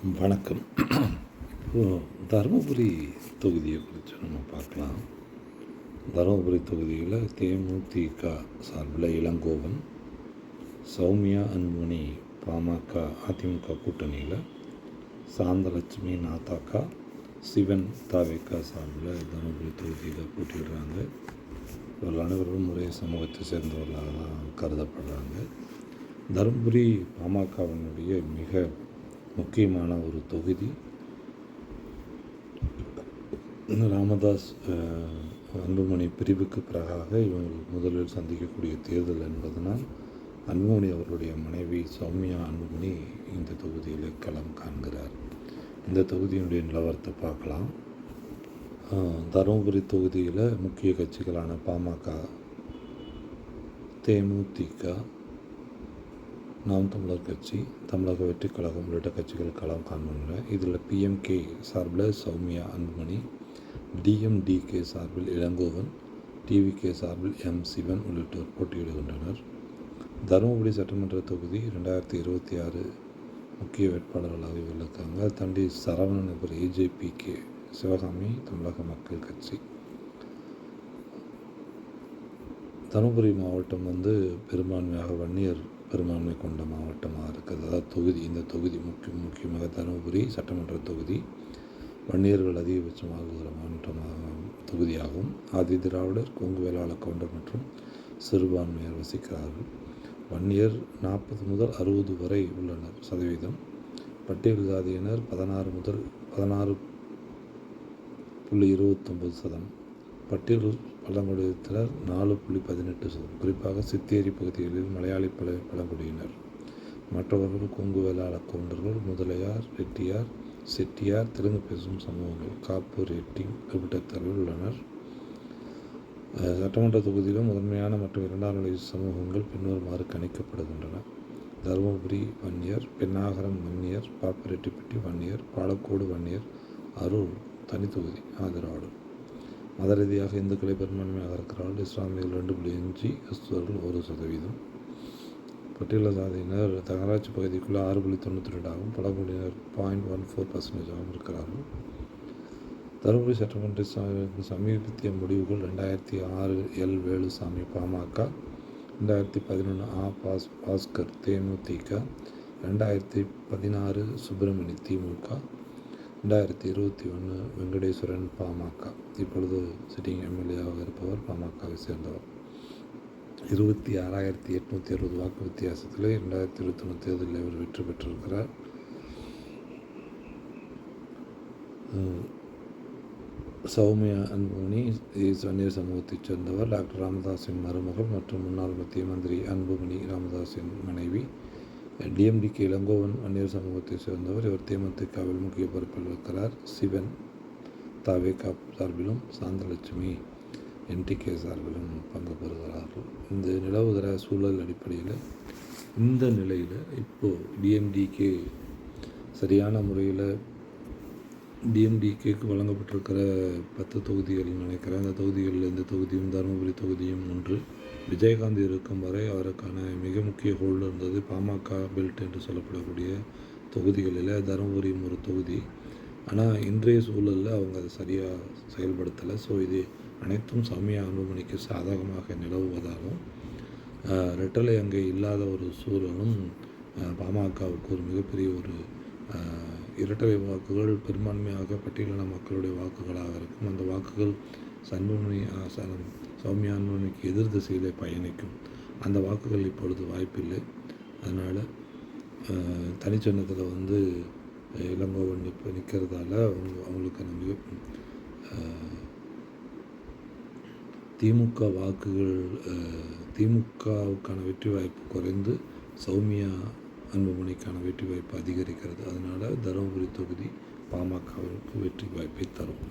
வணக்கம். இப்போது தருமபுரி தொகுதியை குறித்து நம்ம பார்க்கலாம். தருமபுரி தொகுதியில் தேமுதிக சார்பில் இளங்கோவன், சௌமியா அன்புமணி பாமக அதிமுக கூட்டணியில், சாந்தலட்சுமி நாதாக்கா, சிவன் தாவேக்கா சார்பில் தருமபுரி தொகுதியில் போட்டியிடுறாங்க. இவர்கள் அனைவரும் ஒரே சமூகத்தை சேர்ந்தவர்களாக தான் கருதப்படுறாங்க. தருமபுரி பாமகவினுடைய மிக முக்கியமான ஒரு தொகுதி. ராமதாஸ் அன்புமணி பிரிவுக்கு பிறகாக இவங்கள் முதலில் சந்திக்கக்கூடிய தேர்தல் என்பதனால் அன்புமணி அவர்களுடைய மனைவி சௌமியா அன்புமணி இந்த தொகுதியில் களம் காண்கிறார். இந்த தொகுதியினுடைய நிலவரத்தை பார்க்கலாம். தருமபுரி தொகுதியில் முக்கிய கட்சிகளான பாமக, தேமுதிக, நாம் தமிழர் கட்சி, தமிழக வெற்றி கழகம் உள்ளிட்ட கட்சிகள் களம் காண்கின்றன. இதில் பிஎம்கே சார்பில் சௌமியா அன்புமணி, டிஎம்டிகே சார்பில் இளங்கோவன், டிவிகே சார்பில் எம் சிவன் உள்ளிட்டோர் போட்டியிடுகின்றனர். தருமபுரி சட்டமன்ற தொகுதி 2026 முக்கிய வேட்பாளர்களாக இருக்காங்க. அதை தாண்டி சரவணன் நகர் ஏஜேபிகே, சிவகாமி தமிழக மக்கள் கட்சி. தருமபுரி மாவட்டம் பெரும்பான்மையாக வன்னியர் பெரும்பான்மை கொண்ட மாவட்டமாக இருக்குது. அதாவது தொகுதி, இந்த தொகுதி முக்கியமாக தருமபுரி சட்டமன்ற தொகுதி வன்னியர்கள் அதிகபட்சமாக ஒரு மாவட்டமாக தொகுதியாகும். ஆதி திராவிடர், கொங்கு வேளாள கவுண்டர் மற்றும் சிறுபான்மையர் வசிக்கிறார்கள். வன்னியர் 40 முதல் 60 வரை உள்ளனர் சதவீதம். பட்டியல் ஜாதியினர் 16 முதல் 16.29%. பட்டியல் பழங்குடியினர் 4.18%. குறிப்பாக சித்தேரி பகுதிகளில் மலையாளி பழங்குடியினர். மற்றவர்கள் கொங்கு வேளாள கவுண்டர்கள், முதலியார், ரெட்டியார், செட்டியார், தெலுங்கு பேசும் சமூகங்கள், காப்பு, ரெட்டி குறிப்பிட்டவர்கள் உள்ளனர். சட்டமன்ற தொகுதியிலும் முதன்மையான மற்றும் இரண்டாம் நிலை சமூகங்கள் பின்வருமாறு கணிக்கப்படுகின்றன. தருமபுரி வன்னியர், பெண்ணாகரம் வன்னியர், பாப்பிரெட்டிப்பட்டி வன்னியர், பாலக்கோடு வன்னியர், அரூர் தனி தொகுதி ஆதரவாளர். மத ரீதியாக இந்துக்களை பெரும்பான்மையாக இருக்கிறார்கள். இஸ்லாமியர்கள் 2.5%, கிறிஸ்துவர்கள் 1%. பட்டியல ஜாதியினர் நகராட்சி பகுதிக்குள்ளே 6.92 ஆகும். பழங்குடியினர் 0.14% ஆகவும் இருக்கிறார்கள். தருமபுரி சட்டமன்ற சமீபத்திய முடிவுகள் 2006 எல் வேலுசாமி பாமக, 2011 பாஸ்கர் தேமுதிக, 2016 சுப்பிரமணி திமுக, 2021 வெங்கடேஸ்வரன் பாமக. இப்பொழுது சிட்டிங் எம்எல்ஏவாக இருப்பவர் பாமகவை சேர்ந்தவர். 26,860 வாக்கு வித்தியாசத்தில் 2021 தேர்தலில் இவர் வெற்றி பெற்றிருக்கிறார். சௌமியா அன்புமணி வன்னியர் சமூகத்தைச் சேர்ந்தவர். டாக்டர் ராமதாஸின் மருமகள் மற்றும் முன்னாள் மத்திய மந்திரி அன்புமணி ராமதாஸின் மனைவி. டிஎம்டிகே இளங்கோவன் வன்னியர் சமூகத்தை சேர்ந்தவர். இவர் தேமுதிகவில் முக்கிய பொறுப்பில் இருக்கிறார். சிவன் தாவேக்கா சார்பிலும், சாந்தலட்சுமி என்டிகே சார்பிலும் பங்கு பெறுகிறார்கள். இந்த நிலவுகிற சூழல் அடிப்படையில் இந்த நிலையில் இப்போது டிஎம்டிகே சரியான முறையில் டிஎம்டிகேக்கு வழங்கப்பட்டிருக்கிற 10 தொகுதிகள் நினைக்கிறேன். அந்த தொகுதிகளில் இந்த தொகுதியும் தருமபுரி தொகுதியும் ஒன்று. விஜயகாந்த் இருக்கும் வரை அவருக்கான மிக முக்கிய ஹோல்டு இருந்தது பாமக பெல்ட் என்று சொல்லப்படக்கூடிய தொகுதிகளில் தருமபுரியும் ஒரு தொகுதி. ஆனால் இன்றைய சூழலில் அவங்க அதை சரியாக செயல்படுத்தலை. ஸோ இது அனைத்தும் சௌமியா அன்புமணிக்கு சாதகமாக நிலவுவதாகவும், ரெட்டலை அங்கே இல்லாத ஒரு சூழலும் பாமகவுக்கு ஒரு மிகப்பெரிய ஒரு இரட்டை வாக்குகள் பெரும்பான்மையாக பட்டியலின மக்களுடைய வாக்குகளாக இருக்கும். அந்த வாக்குகள் சௌமியா அன்புமணிக்கு எதிர் திசையிலே பயணிக்கும். அந்த வாக்குகள் இப்பொழுது வாய்ப்பில்லை. அதனால் தனிச்சின்னத்தில் இளங்கோவன் இப்போ நிற்கிறதால அவங்களுக்கு மிக திமுக வாக்குகள் திமுகவுக்கான வெற்றி வாய்ப்பு குறைந்து சௌமியா அன்புமணிக்கான வெற்றி வாய்ப்பு அதிகரிக்கிறது. அதனால் தருமபுரி தொகுதி பாமகவிற்கு வெற்றி வாய்ப்பை தரும்.